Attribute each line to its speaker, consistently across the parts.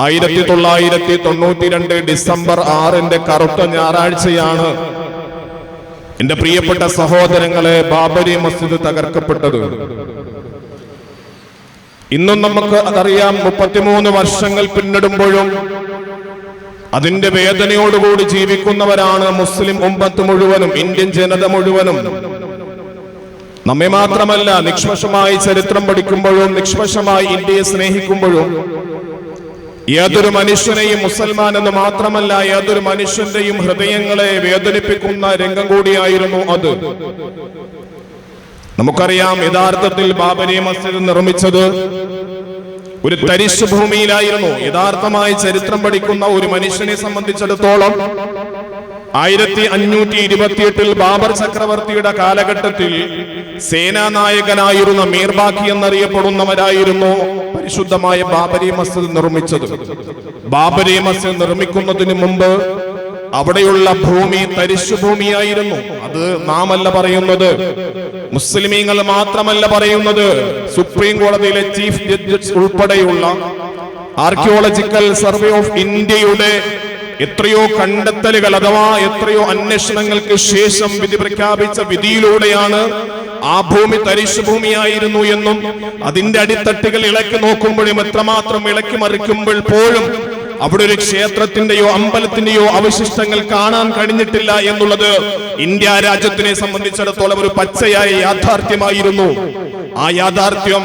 Speaker 1: 1992 December 6 കറുത്ത ഞായറാഴ്ചയാണ് എന്റെ പ്രിയപ്പെട്ട സഹോദരങ്ങളെ ബാബരി മസ്ജിദ് തകർക്കപ്പെട്ടത്. ഇന്നും നമുക്ക് അതറിയാം. 33 വർഷങ്ങൾ പിന്നിടുമ്പോഴും അതിന്റെ വേദനയോടുകൂടി ജീവിക്കുന്നവരാണ് മുസ്ലിം ഉമ്മത്ത് മുഴുവനും, ഇന്ത്യൻ ജനത മുഴുവനും. നമ്മെ മാത്രമല്ല, നിഷ്പക്ഷമായി ചരിത്രം പഠിക്കുമ്പോഴും നിഷ്പക്ഷമായി ഇന്ത്യയെ സ്നേഹിക്കുമ്പോഴും ഏതൊരു മനുഷ്യനെയും, മുസൽമാൻ എന്ന് മാത്രമല്ല ഏതൊരു മനുഷ്യന്റെയും ഹൃദയങ്ങളെ വേദനിപ്പിക്കുന്ന രംഗം കൂടിയായിരുന്നു അത്. നമുക്കറിയാം, യഥാർത്ഥത്തിൽ ബാബരി മസ്ജിദ് നിർമ്മിച്ചത് ഒരു തരിശു ഭൂമിയിലായിരുന്നു. യഥാർത്ഥമായി ചരിത്രം പഠിക്കുന്ന ഒരു മനുഷ്യനെ സംബന്ധിച്ചിടത്തോളം 1528 ബാബർ ചക്രവർത്തിയുടെ കാലഘട്ടത്തിൽ സേനാനായകനായിരുന്ന മീർബാക്കി എന്നറിയപ്പെടുന്നവരായിരുന്നു പരിശുദ്ധമായ ബാബരി മസ്ജിദ് നിർമ്മിച്ചത്. ബാബരി മസ്ജിദ് നിർമ്മിക്കുന്നതിന് മുമ്പ് അവിടെയുള്ള ഭൂമി തരിശു ഭൂമിയായിരുന്നു. അത് നാമല്ല പറയുന്നത്, മുസ്ലിമീങ്ങൾ മാത്രമല്ല പറയുന്നത്, സുപ്രീം കോടതിയിലെ ചീഫ് ജസ്റ്റിസ് ഉൾപ്പെടെയുള്ള ആർക്കിയോളജിക്കൽ സർവേ ഓഫ് ഇന്ത്യയുടെ എത്രയോ കണ്ടെത്തലുകൾ അഥവാ എത്രയോ അന്വേഷണങ്ങൾക്ക് ശേഷം വിധി പ്രഖ്യാപിച്ച വിധിയിലൂടെയാണ് ആ ഭൂമി തരിശു ഭൂമിയായിരുന്നു എന്നും അതിന്റെ അടിത്തട്ടുകൾ ഇളക്കി നോക്കുമ്പോഴും എത്രമാത്രം ഇളക്കി മറിക്കുമ്പോൾ പോലും അവിടെ ഒരു ക്ഷേത്രത്തിന്റെയോ അമ്പലത്തിന്റെയോ അവശിഷ്ടങ്ങൾ കാണാൻ കഴിഞ്ഞിട്ടില്ല എന്നുള്ളത് ഇന്ത്യ രാജ്യത്തിനെ സംബന്ധിച്ചിടത്തോളം ഒരു പച്ചയായ യാഥാർത്ഥ്യമായിരുന്നു. ആ യാഥാർത്ഥ്യം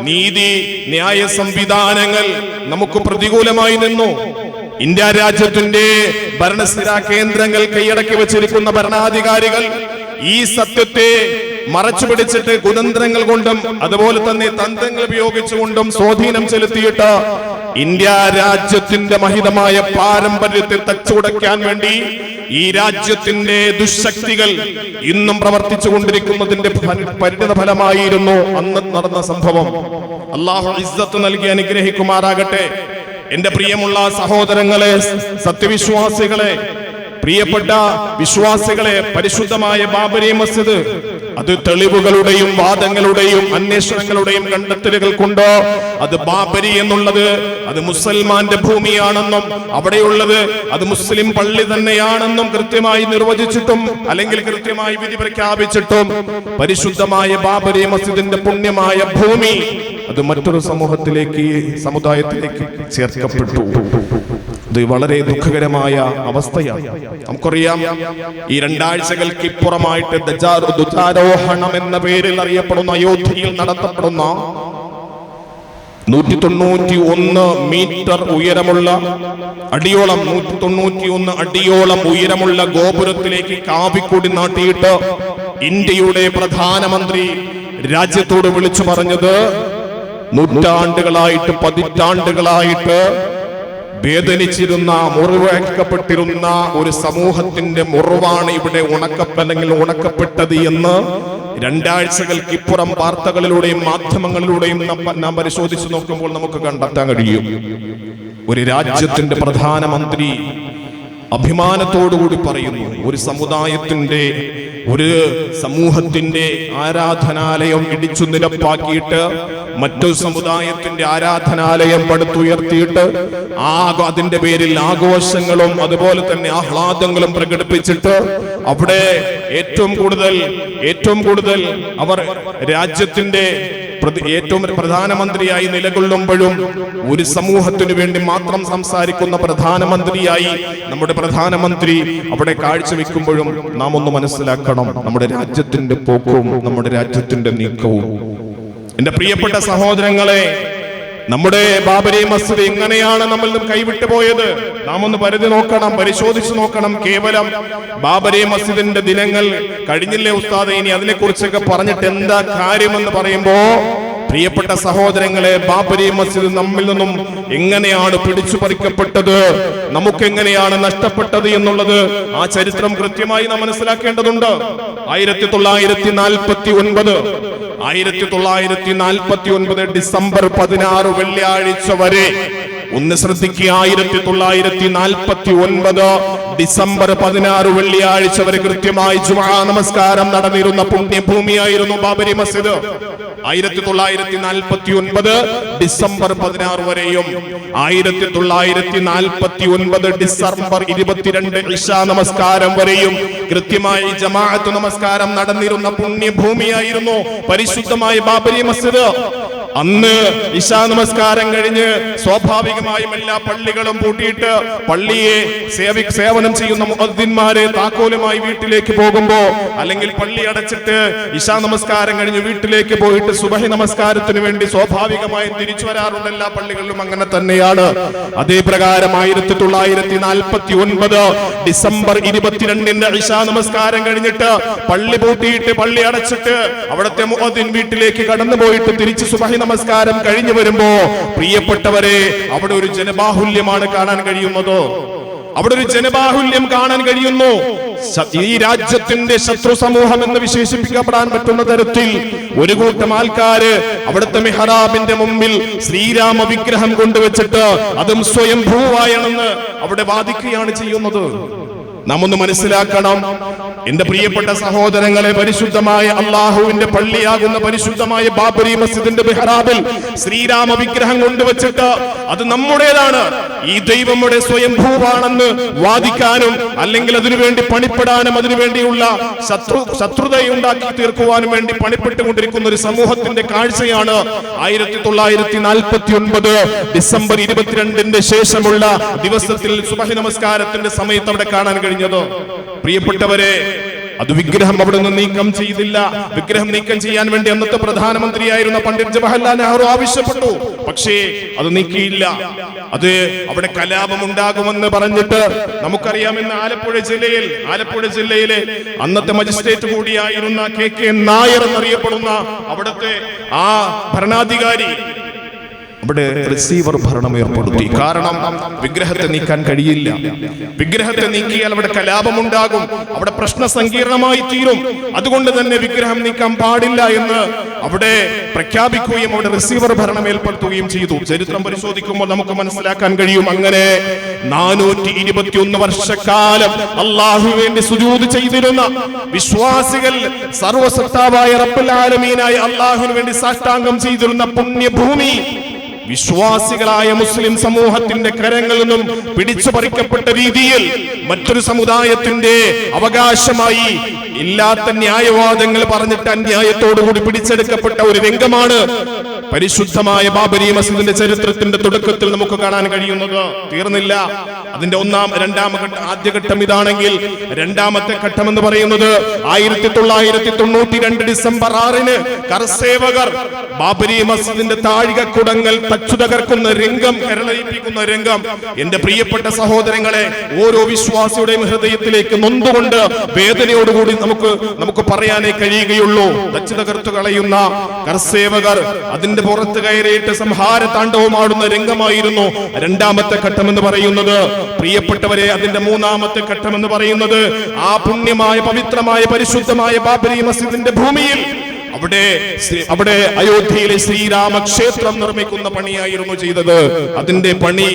Speaker 1: നീതി ന്യായ സംവിധാനങ്ങൾ നമുക്ക് പ്രതികൂലമായി നിന്നു. ഇന്ത്യ രാജ്യത്തിന്റെ ഭരണസ്ഥിര കേന്ദ്രങ്ങൾ കൈയടക്കി വെച്ചിരിക്കുന്ന ഭരണാധികാരികൾ ഈ സത്യത്തെ മറച്ചു പിടിച്ചിട്ട് കുതന്ത്രങ്ങൾ കൊണ്ടും അതുപോലെ തന്നെ തന്ത്രങ്ങൾ ഉപയോഗിച്ചുകൊണ്ടും സ്വാധീനം ചെലുത്തിയിട്ട് ഇന്ത്യ രാജ്യത്തിന്റെ മഹിതമായ പാരമ്പര്യത്തെ തച്ചുടയ്ക്കാൻ വേണ്ടി ഈ രാജ്യത്തിന്റെ ദുശക്തികൾ ഇന്നും പ്രവർത്തിച്ചു കൊണ്ടിരിക്കുന്നതിന്റെ പരിണിത ഫലമായിരുന്നു അന്ന് നടന്ന സംഭവം. അല്ലാഹു ഇസ്സത്ത് നൽകി അനുഗ്രഹിക്കുമാറാകട്ടെ. എന്റെ പ്രിയമുള്ള സഹോദരങ്ങളെ, സത്യവിശ്വാസികളെ, പ്രിയപ്പെട്ട വിശ്വാസികളെ, പരിശുദ്ധമായ ബാബരി മസ്ജിദ് അത് തെളിവുകളുടെയും വാദങ്ങളുടെയും അന്വേഷണങ്ങളുടെയും കണ്ടെത്തലുകൾ കൊണ്ട് അത് ബാബരി എന്നുള്ളത് അത് മുസൽമാന്റെ ഭൂമിയാണെന്നും അവിടെയുള്ളത് അത് മുസ്ലിം പള്ളി തന്നെയാണെന്നും കൃത്യമായി നിർവചിച്ചിട്ടും അല്ലെങ്കിൽ കൃത്യമായി വിധി പ്രഖ്യാപിച്ചിട്ടും പരിശുദ്ധമായ ബാബരി മസ്ജിദിന്റെ പുണ്യമായ ഭൂമി അത് മറ്റൊരു സമുദായത്തിലേക്ക് ചേർക്കപ്പെട്ടു. ഇത് വളരെ ദുഃഖകരമായ അവസ്ഥയാണ്. നമുക്കറിയാം, ഈ 2 ആഴ്ചകൾക്ക് ഇപ്പുറമായിട്ട് ധ്വജാരോഹണം എന്ന പേരിൽ അറിയപ്പെടുന്ന അയോധ്യയിൽ നടത്തപ്പെടുന്ന 191 മീറ്റർ ഉയരമുള്ള അടിയോളം 191 അടിയോളം ഉയരമുള്ള ഗോപുരത്തിലേക്ക് കാവിക്കൂടി നാട്ടിയിട്ട് ഇന്ത്യയുടെ പ്രധാനമന്ത്രി രാജ്യത്തോട് വിളിച്ചു പറഞ്ഞത്, നൂറ്റാണ്ടുകളായിട്ട് പതിറ്റാണ്ടുകളായിട്ട് വേദനിച്ചിരുന്ന മുറിവേൽക്കപ്പെട്ടിരുന്ന ഒരു സമൂഹത്തിന്റെ മുറിവാണ് ഇവിടെ ഉണക്കപ്പെട്ടത് എന്ന് 2 ആഴ്ചകൾക്ക് ഇപ്പുറം വാർത്തകളിലൂടെയും മാധ്യമങ്ങളിലൂടെയും നാം പരിശോധിച്ചു നോക്കുമ്പോൾ നമുക്ക് കണ്ടെത്താൻ കഴിയും. ഒരു രാജ്യത്തിന്റെ പ്രധാനമന്ത്രി അഭിമാനത്തോടുകൂടി പറയുന്നു, ഒരു സമുദായത്തിന്റെ ഒരു സമൂഹത്തിന്റെ ആരാധനാലയം ഇടിച്ചു നിരപ്പാക്കിയിട്ട് മറ്റൊരു സമുദായത്തിന്റെ ആരാധനാലയം പടുത്തുയർത്തിയിട്ട് അതിന്റെ പേരിൽ ആഘോഷങ്ങളും അതുപോലെ തന്നെ ആഹ്ലാദങ്ങളും പ്രകടിപ്പിച്ചിട്ട് അവിടെ ഏറ്റവും കൂടുതൽ അവർ രാജ്യത്തിന്റെ ഏറ്റവും പ്രധാനമന്ത്രിയായി നിലകൊള്ളുമ്പോഴും ഒരു സമൂഹത്തിനു വേണ്ടി മാത്രം സംസാരിക്കുന്ന പ്രധാനമന്ത്രിയായി നമ്മുടെ പ്രധാനമന്ത്രി അവിടെ കാഴ്ചവെക്കുമ്പോഴും നാം ഒന്ന് മനസ്സിലാക്കണം നമ്മുടെ രാജ്യത്തിന്റെ പോക്കും നമ്മുടെ രാജ്യത്തിന്റെ നീക്കവും. എന്റെ പ്രിയപ്പെട്ട സഹോദരങ്ങളെ, നമ്മുടെ ബാബരി മസ്ജിദ് എങ്ങനെയാണ് നമ്മളിൽ നിന്നും കൈവിട്ടു പോയത്? നാം ഒന്ന് പരിശോധിച്ചു നോക്കണം. കേവലം ബാബരി മസ്ജിദിന്റെ ദിനങ്ങൾ കഴിഞ്ഞില്ലേ ഉസ്താദെ, ഇനി അതിനെക്കുറിച്ചൊക്കെ പറഞ്ഞിട്ട് എന്താ കാര്യമെന്ന് പറയുമ്പോ, പ്രിയപ്പെട്ട സഹോദരങ്ങളെ, ബാബരി മസ്ജിദ് നമ്മിൽ നിന്നും എങ്ങനെയാണ് പിടിച്ചു പറിക്കപ്പെട്ടത്, നമുക്കെങ്ങനെയാണ് നഷ്ടപ്പെട്ടത് എന്നുള്ളത് ആ ചരിത്രം കൃത്യമായി നാം മനസ്സിലാക്കേണ്ടതുണ്ട്. 1949 ഡിസംബർ 16 വെള്ളിയാഴ്ച വരെ ഒന്ന് ശ്രദ്ധിക്കുക. 1949 ഡിസംബർ 16 വെള്ളിയാഴ്ച വരെ കൃത്യമായി ജുമാ നമസ്കാരം നടന്നിരുന്ന പുണ്യഭൂമിയായിരുന്നു ബാബരി മസ്ജിദ്. 1949 ഡിസംബർ 16 വരെയും 1949 ഡിസംബർ 22 ഇശാ നമസ്കാരം വരെയും കൃത്യമായി ജമാഅത്ത് നമസ്കാരം നടന്നിരുന്ന പുണ്യഭൂമിയായിരുന്നു പരിശുദ്ധമായ ബാബരി മസ്ജിദ്. അന്ന് ഇശാ നമസ്കാരം കഴിഞ്ഞ് സ്വാഭാവികമായും എല്ലാ പള്ളികളും പൂട്ടിയിട്ട് പള്ളിയെ സേവനം ചെയ്യുന്ന മുഅദ്ദിൻമാരെ താക്കോലുമായി വീട്ടിലേക്ക് പോകുമ്പോ, അല്ലെങ്കിൽ പള്ളി അടച്ചിട്ട് ഇശാ നമസ്കാരം കഴിഞ്ഞ് വീട്ടിലേക്ക് പോയിട്ട് സുബഹി നമസ്കാരത്തിന് വേണ്ടി സ്വാഭാവികമായും തിരിച്ചു വരാറുണ്ട്. എല്ലാ പള്ളികളിലും അങ്ങനെ തന്നെയാണ്. അതേ പ്രകാരം 1949 ഡിസംബർ 22 ഇശാ നമസ്കാരം കഴിഞ്ഞിട്ട് പള്ളി പൂട്ടിയിട്ട് പള്ളി അടച്ചിട്ട് അവിടുത്തെ മുഅദ്ദിൻ വീട്ടിലേക്ക് കടന്നുപോയിട്ട് തിരിച്ച് സുബഹി നമസ്കാരം കഴിഞ്ഞു വരുമ്പോ, പ്രിയപ്പെട്ടവരെ, അവിടെ ഒരു ജനബാഹുല്യമാണ് കാണാൻ കഴിയുന്നത്. അവിടെ ഒരു ജനബാഹുല്യം കാണാൻ കഴിയുന്നു. ഈ രാജ്യത്തിന്റെ ശത്രു സമൂഹം എന്ന് വിശേഷിപ്പിക്കപ്പെടാൻ പറ്റുന്ന തരത്തിൽ ഒരു കൂട്ടം ആൾക്കാര് അവിടുത്തെ മിഹ്റാബിന്റെ മുമ്പിൽ ശ്രീരാമ വിഗ്രഹം കൊണ്ടുവച്ചിട്ട് അതും സ്വയംഭൂവായാണെന്ന് അവിടെ വാദിക്കുകയാണ് ചെയ്യുന്നത്. നാം ഒന്ന് മനസ്സിലാക്കണം, എന്റെ പ്രിയപ്പെട്ട സഹോദരങ്ങളെ, പരിശുദ്ധമായ അള്ളാഹുവിന്റെ പള്ളിയാകുന്ന പരിശുദ്ധമായ ബാബരി മസ്ജിദിന്റെ മിഹ്റാബിൽ ശ്രീരാമ വിഗ്രഹം കൊണ്ടുവച്ചിട്ട് അത് നമ്മുടേതാണ്, ഈ ദൈവമുടെ സ്വയംഭൂവാണെന്ന് വാദിക്കാനും അല്ലെങ്കിൽ അതിനുവേണ്ടി പണിപ്പെടാനും അതിനുവേണ്ടിയുള്ള ശത്രുതയുണ്ടാക്കി തീർക്കുവാനും വേണ്ടി പണിപ്പെട്ടുകൊണ്ടിരിക്കുന്ന ഒരു സമൂഹത്തിന്റെ കാഴ്ചയാണ് 1949 ഡിസംബർ 22 ശേഷമുള്ള ദിവസത്തിൽ സുബഹി നമസ്കാരത്തിന്റെ സമയത്ത് അവിടെ കാണാൻ കഴിഞ്ഞത്. പ്രിയപ്പെട്ടവരെ, അത് വിഗ്രഹം അവിടെ നിന്ന് നീക്കം ചെയ്തില്ല. വിഗ്രഹം നീക്കം ചെയ്യാൻ വേണ്ടി അന്നത്തെ പ്രധാനമന്ത്രിയായിരുന്ന പണ്ഡിറ്റ് ജവഹർലാൽ നെഹ്റു ആവശ്യപ്പെട്ടു. പക്ഷേ അത് നീക്കിയില്ല. അത് അവിടെ കലാപം ഉണ്ടാകുമെന്ന് പറഞ്ഞിട്ട് നമുക്കറിയാമെന്ന് ആലപ്പുഴ ജില്ലയിലെ അന്നത്തെ മജിസ്ട്രേറ്റ് കൂടിയായിരുന്ന KK നായർ എന്നറിയപ്പെടുന്ന അവിടുത്തെ ആ ഭരണാധികാരി അവിടെ റിസീവർ ഭരണം ഏർപ്പെടുത്തി. കാരണം വിഗ്രഹത്തെ നീക്കാൻ കഴിയില്ല. വിഗ്രഹത്തെ നീക്കിയാൽ അവിടെ കലാപമുണ്ടാകും, അവിടെ പ്രശ്ന സങ്കീർണമായി തീരും. അതുകൊണ്ട് തന്നെ വിഗ്രഹം നീക്കാൻ പാടില്ല എന്ന് അവിടെ പ്രഖ്യാപിക്കുകയും അവിടെ റിസീവർ ഭരണം ഏർപ്പെടുത്തുകയും ചെയ്തു. ചരിത്രം പരിശോധിക്കുമ്പോൾ നമുക്ക് മനസ്സിലാക്കാൻ കഴിയും. അങ്ങനെ 421 വർഷക്കാലം അള്ളാഹു വേണ്ടി സുജൂദ് ചെയ്തിരുന്ന വിശ്വാസികൾ സർവസത്താവായ റബ്ബുൽ ആലമീനായ അള്ളാഹുവിന് വേണ്ടി സാഷ്ടാംഗം ചെയ്തിരുന്ന പുണ്യഭൂമി വിശ്വാസികളായ മുസ്ലിം സമൂഹത്തിന്റെ കരങ്ങളിൽ നിന്നും പിടിച്ചു പറിക്കപ്പെട്ട രീതിയിൽ മറ്റൊരു സമുദായത്തിന്റെ അവകാശമായി ഇല്ലാത്ത ന്യായവാദങ്ങൾ പറഞ്ഞിട്ട് അന്യായത്തോടുകൂടി പിടിച്ചെടുക്കപ്പെട്ട ഒരു രംഗമാണ് പരിശുദ്ധമായ ബാബരി മസ്ജിദിന്റെ ചരിത്രത്തിന്റെ തുടക്കത്തിൽ നമുക്ക് കാണാൻ കഴിയുന്നത്. തീർന്നില്ല. അതിന്റെ ആദ്യഘട്ടം ഇതാണെങ്കിൽ രണ്ടാമത്തെ ഘട്ടം എന്ന് പറയുന്നത് 1992 ഡിസംബർ 6 കർസേവകർ ബാബരി മസ്ജിദിന്റെ താഴികക്കുടങ്ങൾ തച്ചു തകർക്കുന്ന രംഗം, കരളയിപ്പിക്കുന്ന രംഗം. എന്റെ പ്രിയപ്പെട്ട സഹോദരങ്ങളെ, ഓരോ വിശ്വാസിയുടെയും ഹൃദയത്തിലേക്ക് നൊന്തുകൊണ്ട് വേദനയോടുകൂടി നമുക്ക് പറയാനേ കഴിയുകയുള്ളൂ. തച്ചു തകർത്തു കളയുന്ന കർസേവകർ അതിന്റെ പുറത്ത് കയറിയിട്ട് സംഹാര താണ്ഡവമാടുന്ന രംഗമായിരുന്നു രണ്ടാമത്തെ ഘട്ടം എന്ന് പറയുന്നത്. പ്രിയപ്പെട്ടവരെ, അതിന്റെ മൂന്നാമത്തെ ഘട്ടം എന്ന് പറയുന്നത് ആ പുണ്യമായ പവിത്രമായ പരിശുദ്ധമായ ബാബരി മസ്ജിദിന്റെ ഭൂമിയിൽ അവിടെ അയോധ്യയിലെ ശ്രീരാമക്ഷേത്രം നിർമ്മിക്കുന്ന പണിയായിരുന്നു ചെയ്തത്. അതിന്റെ പണി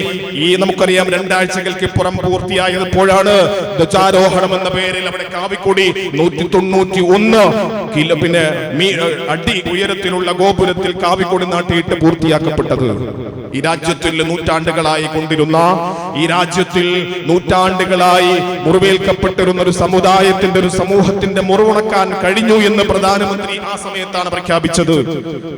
Speaker 1: നമുക്കറിയാം 2 ആഴ്ചകൾക്ക് ഇപ്പുറം പൂർത്തിയായപ്പോഴാണ് ധ്വജാരോഹണം എന്ന പേരിൽ അവിടെ കാവിക്കൊടി 191 അടി ഉയരത്തിലുള്ള ഗോപുരത്തിൽ കാവിക്കൊടി നാട്ടിയിട്ട് പൂർത്തിയാക്കപ്പെട്ടത്. ഈ രാജ്യത്തിൽ നൂറ്റാണ്ടുകളായി കൊണ്ടിരുന്ന, ഈ രാജ്യത്തിൽ നൂറ്റാണ്ടുകളായി മുറിവേൽക്കപ്പെട്ടിരുന്ന ഒരു സമുദായത്തിന്റെ, ഒരു സമൂഹത്തിന്റെ മുറിവുണക്കാൻ കഴിഞ്ഞു എന്ന് പ്രധാനമന്ത്രി ആ സമയത്താണ് പ്രഖ്യാപിച്ചത്.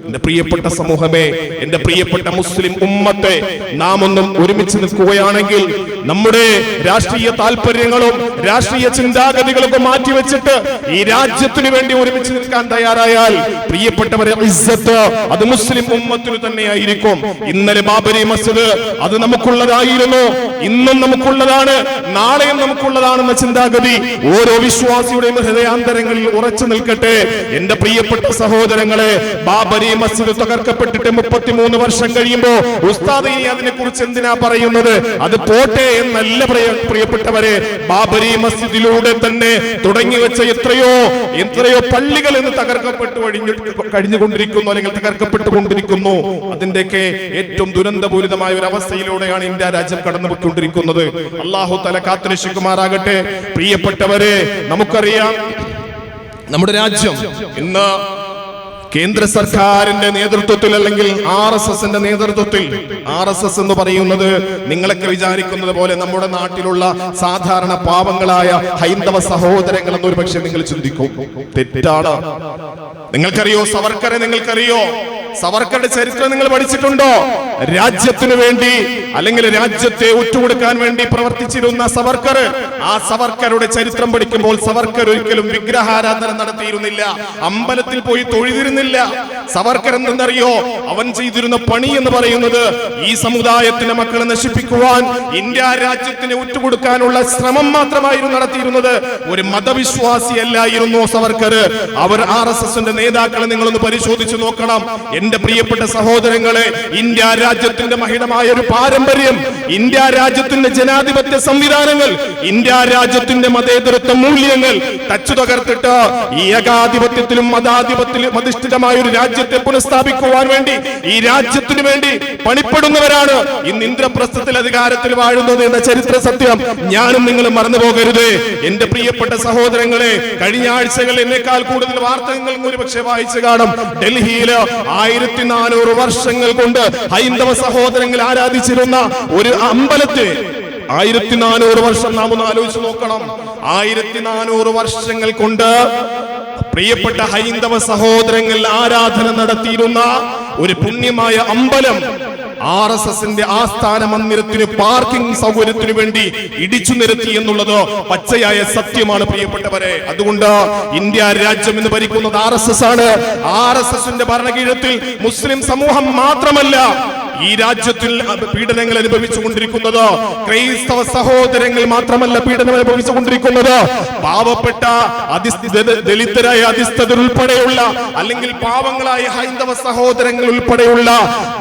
Speaker 1: എന്റെ പ്രിയപ്പെട്ട സമൂഹമേ, എന്റെ പ്രിയപ്പെട്ട മുസ്ലിം ഉമ്മത്തെ, നാം ഒന്നും ഒരുമിച്ച് നിൽക്കുകയാണെങ്കിൽ, നമ്മുടെ രാഷ്ട്രീയ താല്പര്യങ്ങളും രാഷ്ട്രീയ ചിന്താഗതികളൊക്കെ മാറ്റിവെച്ചിട്ട് ഈ രാജ്യത്തിനു വേണ്ടി ഒരുമിച്ച് നിൽക്കാൻ തയ്യാറായാൽ, പ്രിയപ്പെട്ടവരെ, ഇസ്സത്ത് അത് മുസ്ലിം ഉമ്മത്തിന് തന്നെയായിരിക്കും. ഇന്നലെ ബാബരി മസ്ജിദ് അത് നമുക്കുള്ളതായിരുന്നു, ഇന്നും നമുക്കുള്ളതാണ്, നാളെയും നമുക്കുള്ളതാണെന്ന ചിന്താഗതി ഓരോ വിശ്വാസിയുടെയും ഹൃദയാന്തരങ്ങളിൽ ഉറച്ചു നിൽക്കട്ടെ. എന്റെ പ്രിയപ്പെട്ട സഹോദരങ്ങളെ, ബാബരി മസ്ജിദ് തകർക്കപ്പെട്ടിട്ട് 33 വർഷം കഴിയുമ്പോ ഉസ്താദ് ഇനി അതിനെ കുറിച്ച് എന്തിനാ പറയുന്നത്? അത് പോട്ടെ, നല്ല പ്രിയപ്പെട്ടവരെ, ബാബരി മസ്ജിദിലൂടെ തന്നെ തുടങ്ങി വെച്ച എത്രയോ പള്ളികൾ ഇന്ന് തകർക്കപ്പെട്ടു കഴിഞ്ഞുകൊണ്ടിരിക്കുന്നു, അല്ലെങ്കിൽ തകർക്കപ്പെട്ടുകൊണ്ടിരിക്കുന്നു. അതിന്റെയൊക്കെ ഏറ്റവും ദുരന്തപൂരിതമായ ഒരു അവസ്ഥയിലൂടെയാണ് ഇന്ത്യ രാജ്യം കടന്നുപോയിക്കൊണ്ടിരിക്കുന്നത്. അല്ലാഹു തആല കാത്തുരക്ഷിക്കുമാറാകട്ടെ. പ്രിയപ്പെട്ടവരെ, നമുക്കറിയാം നമ്മുടെ രാജ്യം ഇന്ന് കേന്ദ്ര സർക്കാരിന്റെ നേതൃത്വത്തിൽ, അല്ലെങ്കിൽ RSSന്റെ നേതൃത്വത്തിൽ, RSS എന്ന് പറയുന്നത് നിങ്ങളൊക്കെ വിചാരിക്കുന്നത് പോലെ നമ്മുടെ നാട്ടിലുള്ള സാധാരണ പാവങ്ങളായ ഹൈന്ദവ സഹോദരങ്ങൾ എന്നൊരു പക്ഷേ നിങ്ങൾ ചിന്തിക്കും. തെറ്റാണ്. നിങ്ങൾക്കറിയോ സവർക്കറെ? നിങ്ങൾക്കറിയോ സവർക്കറുടെ ചരിത്രം നിങ്ങൾ പഠിച്ചിട്ടുണ്ടോ? രാജ്യത്തിനു വേണ്ടി, അല്ലെങ്കിൽ രാജ്യത്തെ ഒറ്റുകൊടുക്കാൻ വേണ്ടി പ്രവർത്തിച്ചിരുന്ന സവർക്കർ, ആ സവർക്കറുടെ ചരിത്രം പഠിക്കുമ്പോൾ സവർക്കർ ഒരിക്കലും വിഗ്രഹാരാധന നടത്തിയിരുന്നില്ല, അമ്പലത്തിൽ പോയി തൊഴുതിരുന്നില്ല. സവർക്കർ എന്തെന്നറിയോ? അവൻ ചെയ്തിരുന്ന പണി എന്ന് പറയുന്നത് ഈ സമുദായത്തിന്റെ മക്കളെ നശിപ്പിക്കുവാൻ, ഇന്ത്യ രാജ്യത്തിന് ഒറ്റുകൊടുക്കാനുള്ള ശ്രമം മാത്രമായിരുന്നു നടത്തിയിരുന്നത്. ഒരു മതവിശ്വാസിയല്ലായിരുന്നു സവർക്കർ. അവർ RSSന്റെ നേതാക്കളെ നിങ്ങളൊന്ന് പരിശോധിച്ചു നോക്കണം. എന്റെ പ്രിയപ്പെട്ട സഹോദരങ്ങളെ, ഇന്ത്യ രാജ്യത്തിന്റെ മഹിതമായ ഒരു പാരമ്പര്യം, ഇന്ത്യ രാജ്യത്തിന്റെ ജനാധിപത്യ സംവിധാനങ്ങൾ, ഇന്ത്യ രാജ്യത്തിന്റെ മതേതരത്വ മൂല്യങ്ങൾ തച്ചു തകർത്തിട്ട് ഈ ഏകാധിപത്യത്തിലും മതാധിപത്യത്തിലും അധിഷ്ഠിതമായ ഒരു രാജ്യത്തെ പുനഃസ്ഥാപിക്കുവാൻ വേണ്ടി, ഈ രാജ്യത്തിനു വേണ്ടി പണിപ്പെടുന്നവരാണ് ഇന്ന് ഇന്ദ്രപ്രസ്ഥത്തിൽ അധികാരത്തിൽ വാഴുന്നത് എന്ന ചരിത്ര സത്യം ഞാനും നിങ്ങളും മറന്നു പോകരുത്. എന്റെ പ്രിയപ്പെട്ട സഹോദരങ്ങളെ, കഴിഞ്ഞ ആഴ്ചകൾ എന്നേക്കാൾ കൂടുതൽ വാർത്തകൾ ഒരുപക്ഷെ വായിച്ചു കാണും. ഡൽഹിയില് 1400 വർഷങ്ങൾ കൊണ്ട് ഹൈന്ദവ സഹോദരങ്ങൾ ആരാധിച്ചിരുന്ന ഒരു അമ്പലത്തെ 1400 വർഷം നാം ഒന്ന് ആലോചിച്ച് നോക്കണം. 1400 വർഷങ്ങൾ കൊണ്ട് പ്രിയപ്പെട്ട ഹൈന്ദവ സഹോദരങ്ങൾ ആരാധന നടത്തിയിരുന്ന ഒരു പുണ്യമായ അമ്പലം RSSന്റെ ആസ്ഥാന മന്ദിരത്തിന് പാർക്കിംഗ് സൗകര്യത്തിനു വേണ്ടി ഇടിച്ചു നിരത്തി എന്നുള്ളത് പച്ചയായ സത്യമാണ് പ്രിയപ്പെട്ടവരെ. അതുകൊണ്ട് ഇന്ത്യ രാജ്യം എന്ന് ഭരിക്കുന്നത് RSS ആണ്. RSSന്റെ ഭരണകീഴത്തിൽ മുസ്ലിം സമൂഹം മാത്രമല്ല ഈ രാജ്യത്തിൽ പീഡനങ്ങൾ അനുഭവിച്ചുകൊണ്ടിരിക്കുന്നത്. ക്രൈസ്തവ സഹോദരങ്ങൾ മാത്രമല്ല പീഡനം അനുഭവിച്ചുകൊണ്ടിരിക്കുന്നത്. പാവപ്പെട്ട ദലിതരായ അധിസ്ഥിതർ ഉൾപ്പെടെയുള്ള, അല്ലെങ്കിൽ പാവങ്ങളായ ഹൈന്ദവ സഹോദരങ്ങൾ ഉൾപ്പെടെയുള്ള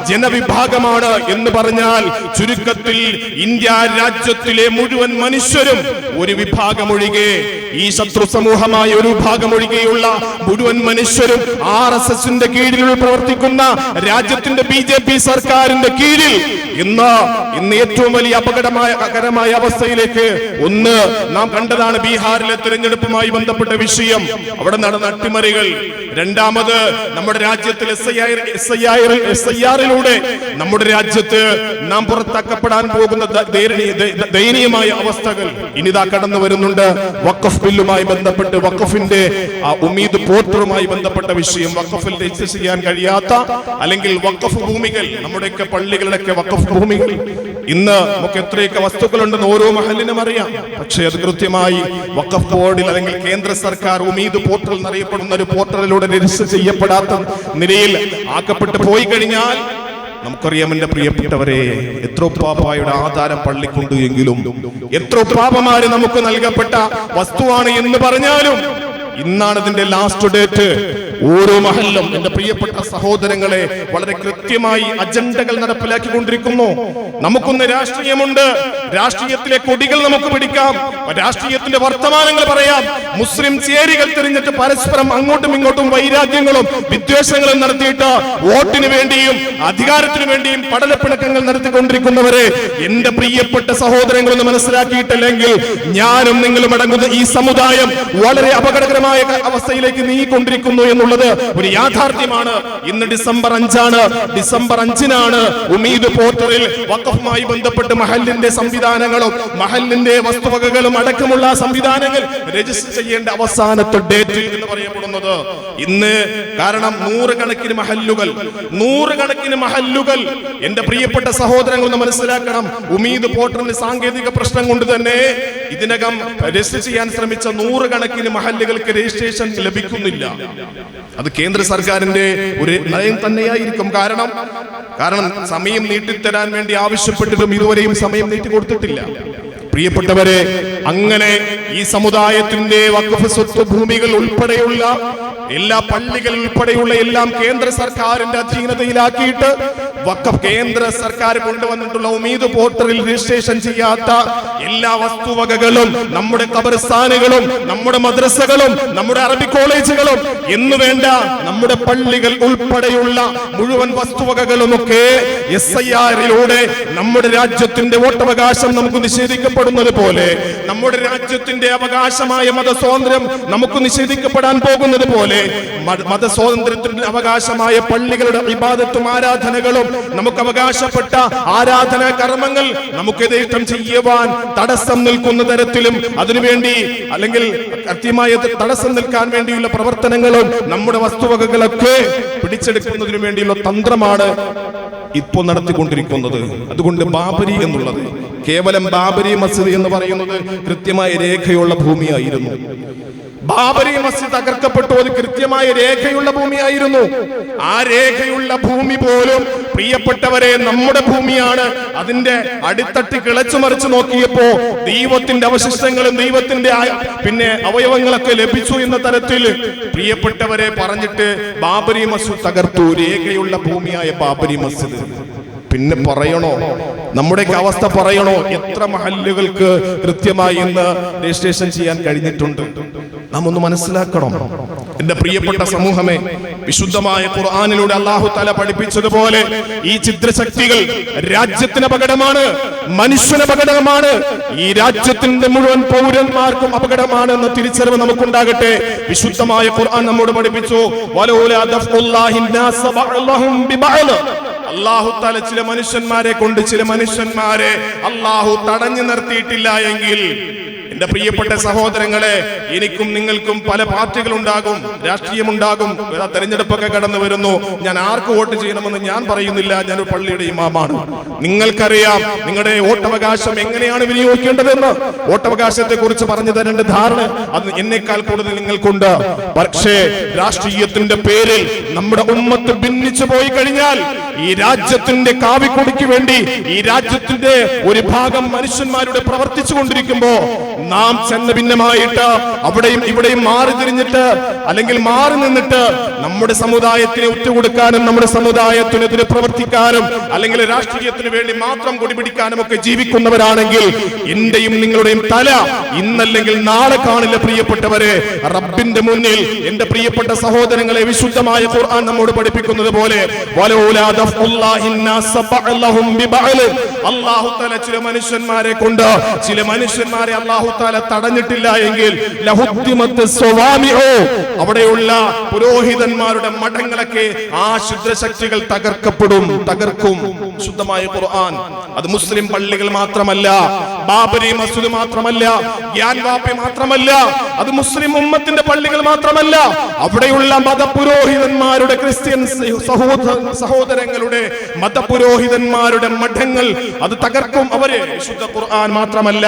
Speaker 1: ജനവിഭാഗമാണ് എന്ന് പറഞ്ഞാൽ ചുരുക്കത്തിൽ ഇന്ത്യ രാജ്യത്തിലെ മുഴുവൻ മനുഷ്യരും ഒരു വിഭാഗം ഒഴികെ, ഈ ശത്രു സമൂഹമായ ഒരു വിഭാഗം ഒഴികെയുള്ള മുഴുവൻ മനുഷ്യരും RSSന്റെ കീഴിൽ പ്രവർത്തിക്കുന്ന രാജ്യത്തിന്റെ BJP സർക്കാരിന്റെ കീഴിൽ ഇന്ന് ഏറ്റവും വലിയ അപകടകരമായ അവസ്ഥയിലേക്ക് ഒന്ന് നാം കണ്ടതാണ് ബീഹാറിലെ തെരഞ്ഞെടുപ്പുമായി ബന്ധപ്പെട്ട വിഷയം. അവിടെ നടന്ന അട്ടിമറികൾ. രണ്ടാമത് നമ്മുടെ രാജ്യത്തിൽ SIR-ിലൂടെ നമ്മുടെ രാജ്യത്ത് നാം പുറത്താക്കപ്പെടാൻ പോകുന്ന ദയനീയമായ അവസ്ഥകൾ ഇനിതാ കടന്നു വരുന്നുണ്ട്. വഖഫ് ബില്ലുമായി ബന്ധപ്പെട്ട്, വഖഫിന്റെ ഉമീദ് പോർട്ടറുമായി ബന്ധപ്പെട്ട വിഷയം, വഖഫിൽ രജിസ്റ്റർ ചെയ്യാൻ കഴിയാത്ത, അല്ലെങ്കിൽ വഖഫ് ഭൂമികൾ, നമ്മുടെയൊക്കെ പള്ളികളുടെയൊക്കെ വഖഫ് ഭൂമികൾ, ഇന്ന് നമുക്ക് എത്രയൊക്കെ വസ്തുക്കളുണ്ടെന്ന് ഓരോ മഹലിനും അറിയാം. പക്ഷേ അത് കൃത്യമായി വഖഫ് ബോർഡിൽ, അല്ലെങ്കിൽ കേന്ദ്ര സർക്കാർ ഉമീദ് പോർട്ടൽ എന്നറിയപ്പെടുന്ന ഒരു പോർട്ടലിലൂടെ രജിസ്റ്റർ ചെയ്യപ്പെടാത്ത നിലയിൽ ആക്കപ്പെട്ടു പോയി കഴിഞ്ഞാൽ നമുക്കറിയാം എന്റെ പ്രിയപ്പെട്ടവരെ, എത്രോ പാപ്പായുടെ ആധാരം പള്ളിക്കൊണ്ട് എങ്കിലും, എത്രോ പാപമാര് നമുക്ക് നൽകപ്പെട്ട വസ്തുവാണ് എന്ന് പറഞ്ഞാലും ഇന്നാണ് ഇതിന്റെ ലാസ്റ്റ് ഡേറ്റ്. ഓരോ മഹല്ലും എന്റെ പ്രിയപ്പെട്ട സഹോദരങ്ങളെ വളരെ കൃത്യമായി അജണ്ടകൾ നടപ്പിലാക്കിക്കൊണ്ടിരിക്കുന്നു. നമുക്കൊന്ന് രാഷ്ട്രീയമുണ്ട്, രാഷ്ട്രീയത്തിലെ കൊടികൾ നമുക്ക് പിടിക്കാം, രാഷ്ട്രീയത്തിന്റെ വർത്തമാനങ്ങൾ പറയാം. മുസ്ലിം ചേരികൾ തിരിഞ്ഞിട്ട് പരസ്പരം അങ്ങോട്ടും ഇങ്ങോട്ടും വൈരാഗ്യങ്ങളും വിദ്വേഷങ്ങളും നടത്തിയിട്ട് വോട്ടിന് വേണ്ടിയും അധികാരത്തിനു വേണ്ടിയും പടലപ്പിണക്കങ്ങൾ നടത്തിക്കൊണ്ടിരിക്കുന്നവരെ എന്റെ പ്രിയപ്പെട്ട സഹോദരങ്ങളൊന്ന് മനസ്സിലാക്കിയിട്ടില്ലെങ്കിൽ ഞാനും നിങ്ങളും അടങ്ങുന്ന ഈ സമുദായം വളരെ അപകടകരമായ അവസ്ഥയിലേക്ക് നീങ്ങിക്കൊണ്ടിരിക്കുന്നു എന്നുള്ളത് ഒരു യാഥാർത്ഥ്യമാണ്. ഇന്ന് ഡിസംബർ 5-ആണ്. ഡിസംബർ 5-നാണ് ഉമീദ് പോർട്ടലിൽ വഖഫുമായി ബന്ധപ്പെട്ട് മഹല്ലിന്റെ സംവിധാനങ്ങളും മഹല്ലിന്റെ വസ്തുവകകളും അടക്കമുള്ള സംവിധാനങ്ങൾ രജിസ്റ്റർ ചെയ്യേണ്ട അവസാനത്തെ ഡേറ്റ് എന്ന് പറയപ്പെടുന്നത് ഇന്ന്. കാരണം നൂറുകണക്കിന് മഹല്ലുകൾ എന്റെ പ്രിയപ്പെട്ട സഹോദരങ്ങൾ ഒന്ന് മനസ്സിലാക്കണം. ഉമീദ് പോർട്ടലിന്റെ സാങ്കേതിക പ്രശ്നം കൊണ്ട് തന്നെ ഇതിനകം രജിസ്റ്റർ ചെയ്യാൻ ശ്രമിച്ച നൂറുകണക്കിന് മഹല്ലുകൾക്ക് രജിസ്ട്രേഷൻ ലഭിക്കുന്നില്ല. അത് കേന്ദ്ര സർക്കാരിന്റെ ഒരു നയം തന്നെയായിരിക്കും. കാരണം സമയം നീട്ടിത്തരാൻ വേണ്ടി ആവശ്യപ്പെട്ടിട്ടും ഇതുവരെയും സമയം നീട്ടി കൊടുത്തിട്ടില്ല. പ്രിയപ്പെട്ടവരെ, അങ്ങനെ ഈ സമുദായത്തിന്റെ വഖഫ് സ്വത്ത് ഭൂമികൾ ഉൾപ്പെടെയുള്ള എല്ലാ പള്ളികൾ ഉൾപ്പെടെയുള്ള എല്ലാം കേന്ദ്ര സർക്കാരിന്റെ അധീനതയിലാക്കിയിട്ട് വഖഫ് കേന്ദ്ര സർക്കാർ കൊണ്ടുവന്നിട്ടുള്ള ഉമീദ് പോർട്ടലിൽ രജിസ്ട്രേഷൻ ചെയ്യാത്ത എല്ലാ വസ്തുവകകളും, നമ്മുടെ ഖബർസ്ഥാനുകളും, നമ്മുടെ മദ്രസകളും, നമ്മുടെ അറബി കോളേജുകളും എന്നു വേണ്ട നമ്മുടെ പള്ളികൾ ഉൾപ്പെടെയുള്ള മുഴുവൻ വസ്തുവകകളുമൊക്കെ SIR-ിലൂടെ നമ്മുടെ രാജ്യത്തിന്റെ വോട്ടവകാശം നമുക്ക് നിഷേധിക്കപ്പെടുന്നത് പോലെ, നമ്മുടെ രാജ്യത്തിന്റെ അവകാശമായ മതസ്വാതന്ത്ര്യം നമുക്ക് നിഷേധിക്കപ്പെടാൻ പോകുന്നത് പോലെ, മതസ്വാതന്ത്ര്യത്തിന്റെ അവകാശമായ പള്ളികളുടെ ഇബാദത്തും ആരാധനകളും, നമുക്ക് അവകാശപ്പെട്ട ആരാധനാ കർമ്മങ്ങൾ നമുക്ക് യഥേഷ്ടം ചെയ്യുവാൻ തടസ്സം നിൽക്കുന്ന തരത്തിലും അതിനുവേണ്ടി അല്ലെങ്കിൽ കൃത്യമായ തടസ്സം നിൽക്കാൻ വേണ്ടിയുള്ള പ്രവർത്തനങ്ങളും നമ്മുടെ വസ്തുവകകളൊക്കെ പിടിച്ചെടുക്കുന്നതിനു വേണ്ടിയുള്ള തന്ത്രമാണ് ഇപ്പോൾ നടത്തിക്കൊണ്ടിരിക്കുന്നത്. അതുകൊണ്ട് ബാബരി എന്നുള്ളത് കേവലം ബാബരി മസ്ജിദ് എന്ന് പറയുന്നത് കൃത്യമായ രേഖയുള്ള ഭൂമിയായിരുന്നു. ബാബരി മസ്ജിദ് തകർക്കപ്പെട്ടു, അത് കൃത്യമായ രേഖയുള്ള ഭൂമിയായിരുന്നു. ആ രേഖയുള്ള ഭൂമി പോലും പ്രിയപ്പെട്ടവരെ നമ്മുടെ ഭൂമിയാണ്. അതിന്റെ അടിത്തട്ടി കിളച്ചു മറിച്ചു നോക്കിയപ്പോ ദൈവത്തിന്റെ അവശിഷ്ടങ്ങളും ദൈവത്തിന്റെ അവയവങ്ങളൊക്കെ ലഭിച്ചു എന്ന തരത്തിൽ പ്രിയപ്പെട്ടവരെ പറഞ്ഞിട്ട് ബാബരി മസ്ജിദ് തകർത്തു. രേഖയുള്ള ഭൂമിയായ ബാബരി മസ്ജിദ് പിന്നെ പറയണോ? നമ്മുടെയൊക്കെ അവസ്ഥ പറയണോ? എത്ര മഹല്ലുകൾക്ക് കൃത്യമായി ഇന്ന് രജിസ്ട്രേഷൻ ചെയ്യാൻ കഴിഞ്ഞിട്ടുണ്ട്? നാം ഒന്ന് മനസ്സിലാക്കണം. എന്റെ പ്രിയപ്പെട്ട സമൂഹമേ, വിശുദ്ധമായ ഖുർആനിലൂടെ അല്ലാഹു തആല പഠിപ്പിച്ചതുപോലെ ഈ ചിത്രശക്തികൾ രാജ്യത്തിന് അപകടമാണ്, മനുഷ്യന് അപകടമാണ്, ഈ രാജ്യത്തിന്റെ മുഴുവൻ പൗരന്മാർക്കും അപകടമാണ് എന്ന തിരിച്ചറിവ് നമുക്കുണ്ടാകട്ടെ. വിശുദ്ധമായ ഖുർആൻ നമ്മോട് പഠിപ്പിച്ചു, വലൗലാ ദഫ്ഉല്ലാഹി നാസ ബഅലഹും ബിബഅൽ. അല്ലാഹു തആല ചില മനുഷ്യന്മാരെ കൊണ്ട് ചില മനുഷ്യന്മാരെ അല്ലാഹു തടഞ്ഞു നിർത്തിയിട്ടില്ല എങ്കിൽ, എന്റെ പ്രിയപ്പെട്ട സഹോദരങ്ങളെ, എനിക്കും നിങ്ങൾക്കും പല പാർട്ടികളുണ്ടാകും, രാഷ്ട്രീയമുണ്ടാകും, തെരഞ്ഞെടുപ്പൊക്കെ കടന്നു വരുന്നു. ഞാൻ ആർക്ക് വോട്ട് ചെയ്യണമെന്ന് ഞാൻ പറയുന്നില്ല, ഞാനൊരു പള്ളിയുടെ ഇമാമാണ്. നിങ്ങൾക്കറിയാം നിങ്ങളുടെ വോട്ടവകാശം എങ്ങനെയാണ് വിനിയോഗിക്കേണ്ടതെന്ന്. വോട്ടവകാശത്തെ കുറിച്ച് പറഞ്ഞു തരേണ്ട ധാരണ അത് എന്നേക്കാൾ കൂടുതൽ നിങ്ങൾക്കുണ്ട്. പക്ഷേ രാഷ്ട്രീയത്തിന്റെ പേരിൽ നമ്മുടെ ഉമ്മത്ത് ഭിന്നിച്ചു പോയി കഴിഞ്ഞാൽ, ഈ രാജ്യത്തിന്റെ കാവിക്കൊടിക്ക് വേണ്ടി ഈ രാജ്യത്തിന്റെ ഒരു ഭാഗം മനുഷ്യന്മാരുടെ പ്രവർത്തിച്ചു കൊണ്ടിരിക്കുമ്പോ നാം ചെന്ന ഭിന്നമായിട്ട് അവിടെയും ഇവിടെയും മാറി തിരിഞ്ഞിട്ട് അല്ലെങ്കിൽ മാറി നിന്നിട്ട് നമ്മുടെ സമുദായത്തിനെ ഒറ്റുകൊടുക്കാനും നമ്മുടെ സമുദായത്തിനെതിരെ പ്രവർത്തിക്കാനും അല്ലെങ്കിൽ രാഷ്ട്രീയത്തിന് വേണ്ടി മാത്രം കൊടിപിടിക്കാനും ഒക്കെ ജീവിക്കുന്നവരാണെങ്കിൽ എന്റെയും നിങ്ങളുടെയും തല ഇന്നല്ലെങ്കിൽ നാളെ കാണില്ല. പ്രിയപ്പെട്ടവരെ, റബ്ബിന്റെ മുന്നിൽ എന്റെ പ്രിയപ്പെട്ട സഹോദരങ്ങളെ, വിശുദ്ധമായ ഖുർആൻ നമ്മോട് പഠിപ്പിക്കുന്നത് പോലെ അല്ലാഹു തആല ചില മനുഷ്യന്മാരെ കൊണ്ട് ചില മനുഷ്യന്മാരെ അല്ലാഹു തആല തടഞ്ഞിട്ടില്ല എങ്കിൽ അവിടെയുള്ള പുരോഹിതന്മാരുടെ മഠങ്ങളൊക്കെ ആ ശുദ്രശക്തികൾ തകർക്കും. ശുദ്ധമായ ഖുർആൻ അത് മുസ്ലിം പള്ളികൾ മാത്രമല്ല, ബാബരി മസ്ജിദ് മാത്രമല്ല, ഗ്യാൻവാപ്പി മാത്രമല്ല, അത് മുസ്ലിം ഉമ്മത്തിന്റെ പള്ളികൾ മാത്രമല്ല, അവിടെയുള്ള മതപുരോഹിതന്മാരുടെ ക്രിസ്ത്യൻ സഹോദരങ്ങളുടെ മതപുരോഹിതന്മാരുടെ മഠങ്ങൾ അത് തകർക്കും അവര്. വിശുദ്ധ ഖുർആൻ മാത്രമല്ല,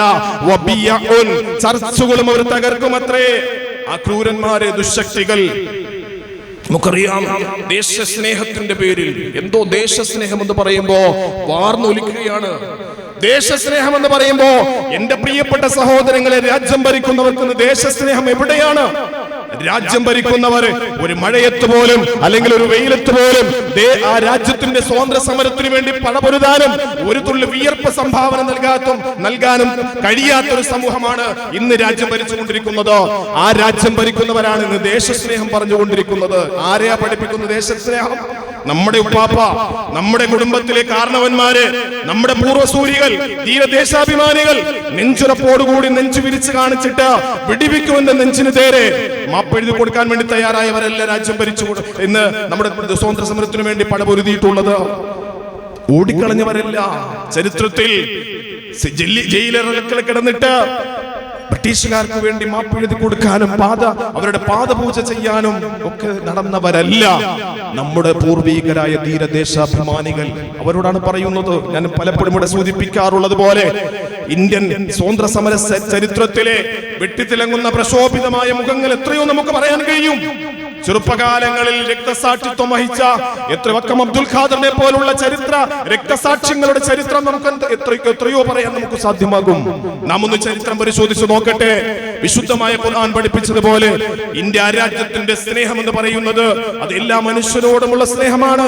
Speaker 1: ചർച്ചുകളും അവർ തകർക്കുമത്രേ. ആ ക്രൂരന്മാരെ, ദുശക്തികൾ. നമുക്കറിയാം, ദേശസ്നേഹത്തിന്റെ പേരിൽ എന്തോ ദേശസ്നേഹം എന്ന് പറയുമ്പോ വാർന്നൊലിക്കുകയാണ്. ദേശസ്നേഹം എന്ന് പറയുമ്പോ എന്റെ പ്രിയപ്പെട്ട സഹോദരങ്ങളെ, രാജ്യം ഭരിക്കുന്നവർക്ക് ദേശസ്നേഹം എവിടെയാണ്? രാജ്യം ഭരിക്കുന്നവർ ഒരു മഴയത്ത് പോലും അല്ലെങ്കിൽ ഒരു വെയിലത്ത് പോലും ആ രാജ്യത്തിന്റെ സ്വാതന്ത്ര്യ സമരത്തിന് വേണ്ടി പണപൊരുതാനും ഒരു തുള്ളി വിയർപ്പ് സംഭാവന നൽകാനും കഴിയാത്തൊരു സമൂഹമാണ് ഇന്ന് രാജ്യം ഭരിച്ചുകൊണ്ടിരിക്കുന്നത്. ആ രാജ്യം ഭരിക്കുന്നവരാണ് ഇന്ന് ദേശസ്നേഹം പറഞ്ഞുകൊണ്ടിരിക്കുന്നത്. ആരെയാ പഠിപ്പിക്കുന്നത് ദേശസ്നേഹം? നമ്മുടെ ഉപ്പാപ്പ, നമ്മുടെ കുടുംബത്തിലെ കാരണവന്മാര്, നമ്മുടെ പൂർവ്വസൂരികൾ, ധീരദേശാഭിമാനികൾ നെഞ്ചുറപ്പോടുകൂടി നെഞ്ചു വിരിച്ചു കാണിച്ചിട്ട് വെടിവെക്കുമെന്ന നെഞ്ചിന് നേരെ മാപ്പെഴുതി കൊടുക്കാൻ വേണ്ടി തയ്യാറായവരല്ല രാജ്യം ഭരിച്ചു ഇന്ന് നമ്മുടെ സ്വാതന്ത്ര്യ സമരത്തിന് വേണ്ടി പടപൊരുതിയിട്ടുള്ളത്. ഓടിക്കളഞ്ഞവരല്ല. ചരിത്രത്തിൽ ജയിലറകൾ കിടന്നിട്ട് ബ്രിട്ടീഷുകാർക്ക് വേണ്ടി മാപ്പെഴുതി കൊടുക്കാനും അവരുടെ പാദപൂജ ചെയ്യാനും ഒക്കെ നടന്നവരല്ല നമ്മുടെ പൂർവീകരായ ധീരദേശാഭിമാനികൾ. അവരോടാണ് പറയുന്നത്. ഞാൻ പലപ്പോഴും ഇവിടെ സൂചിപ്പിക്കാറുള്ളത് പോലെ ഇന്ത്യൻ സ്വാതന്ത്ര്യ സമര ചരിത്രത്തിലെ വെട്ടിത്തിളങ്ങുന്ന പ്രക്ഷോഭിതമായ മുഖങ്ങൾ എത്രയോ നമുക്ക് പറയാൻ കഴിയും. ചെറുപ്പകാലങ്ങളിൽ രക്തസാക്ഷിത്വം വഹിച്ച വക്കം അബ്ദുൽ ഖാദറിനെ പോലുള്ള ചരിത്ര രക്തസാക്ഷ്യങ്ങളുടെ ചരിത്രം നമുക്ക് എത്രയോ പറയാൻ നമുക്ക് സാധ്യമാകും. നാം ഒന്ന് ചരിത്രം പരിശോധിച്ച് നോക്കട്ടെ. വിശുദ്ധമായ ഖുർആൻ പഠിപ്പിച്ചതുപോലെ ഇന്ത്യ രാജ്യത്തിന്റെ സ്നേഹം എന്ന് പറയുന്നത് അത് എല്ലാ മനുഷ്യരോടുമുള്ള സ്നേഹമാണ്.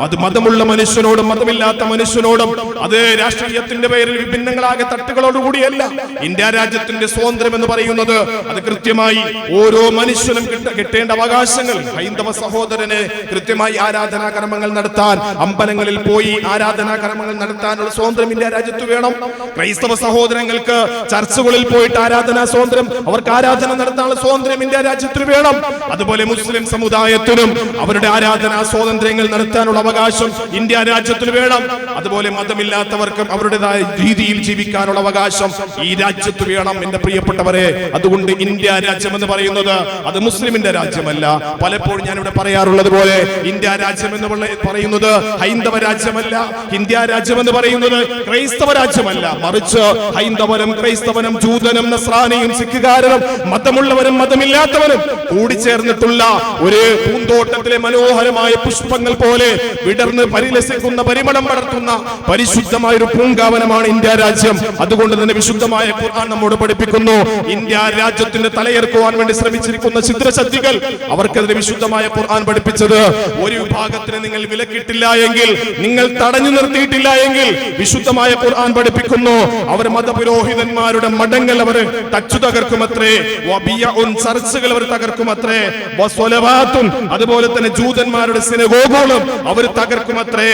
Speaker 1: അത് മതമുള്ള മനുഷ്യനോടും മതമില്ലാത്ത മനുഷ്യനോടും, അത് രാഷ്ട്രീയത്തിന്റെ പേരിൽ വിഭിന്നങ്ങളാകെ തട്ടുകളോടുകൂടിയല്ല. ഇന്ത്യ രാജ്യത്തിന്റെ സ്വാതന്ത്ര്യം എന്ന് പറയുന്നത് അത് കൃത്യമായി ഓരോ മനുഷ്യനും കിട്ടേണ്ട അവകാശങ്ങൾ. ഹൈന്ദവ സഹോദരന് കൃത്യമായി ആരാധനാകർമ്മങ്ങൾ നടത്താൻ, അമ്പലങ്ങളിൽ പോയി ആരാധനാകർമ്മങ്ങൾ നടത്താനുള്ള സ്വാതന്ത്ര്യം ഇന്ത്യ രാജ്യത്ത് വേണം. ക്രൈസ്തവ സഹോദരങ്ങൾക്ക് ചർച്ചുകളിൽ പോയിട്ട് ആരാധനാ സ്വാതന്ത്ര്യം, അവർക്ക് ആരാധന നടത്താനുള്ള സ്വാതന്ത്ര്യം ഇന്ത്യ രാജ്യത്തിന് വേണം. അതുപോലെ മുസ്ലിം സമുദായത്തിനും അവരുടെ ആരാധനാ സ്വാതന്ത്ര്യങ്ങൾ നടത്താനുള്ള അവകാശം ഇന്ത്യ രാജ്യത്തിന് വേണം. അതുപോലെ മതമില്ലാത്തവർക്കും അവരുടേതായ രീതിയിൽ ജീവിക്കാനുള്ള അവകാശം ഈ രാജ്യത്ത് വേണം. എന്റെ പ്രിയപ്പെട്ടവരെ, അതുകൊണ്ട് ഇന്ത്യ രാജ്യം എന്ന് പറയുന്നത് അത് മുസ്ലിമിന്റെ രാജ്യമല്ല. പലപ്പോഴും ഞാനിവിടെ പറയാറുള്ളത് പോലെ ഇന്ത്യ രാജ്യം എന്ന് പറയുന്നത് ഹൈന്ദവ രാജ്യമല്ല. ഇന്ത്യ രാജ്യം എന്ന് പറയുന്നത് ക്രൈസ്തവ രാജ്യമല്ല. മറിച്ച് ഹൈന്ദവനും ക്രൈസ്തവനും ജൂതനും നസ്രാനിയും സിഖുകാരനും മതമുള്ളവരും മതമില്ലാത്തവരും കൂടിച്ചേർന്നിട്ടുള്ള ഒരു പൂന്തോട്ടത്തിലെ മനോഹരമായ പുഷ്പങ്ങൾ പോലെ വിടർന്ന് പരിലസിക്കുന്ന, പരിമളം പടർത്തുന്ന പരിശുദ്ധമായ ഒരു പൂങ്കാവനമാണ് ഇന്ത്യ രാജ്യം. അതുകൊണ്ട് തന്നെ വിശുദ്ധമായ ഖുർആൻ നമ്മോട് പഠിപ്പിക്കുന്നു, ഇന്ത്യ രാജ്യത്തിന്റെ തലയെറുക്കുവാൻ വേണ്ടി ശ്രമിച്ചിരിക്കുന്ന ചിത്രശക്തികൾ അവർക്കെതിരെ വിശുദ്ധമായ ഖുർആൻ പഠിപ്പിച്ചത്, ഒരു വിഭാഗത്തിന് നിങ്ങൾ വിലക്കിട്ടില്ല എങ്കിൽ, നിങ്ങൾ തടഞ്ഞു നിർത്തിയിട്ടില്ല എങ്കിൽ വിശുദ്ധമായ ഖുർആൻ പഠിപ്പിക്കുന്നു അവർ മതപുരോഹിതന്മാരുടെ മഠങ്ങൾ അവർ തച്ചു തകർക്കുമത്രേ, ചർച്ചുകൾ അവർ തകർക്കുമത്രേ, അതുപോലെ തന്നെ ജൂതന്മാരുടെ സിനഗോഗുകളും അവർ തകർക്കുമത്രേ,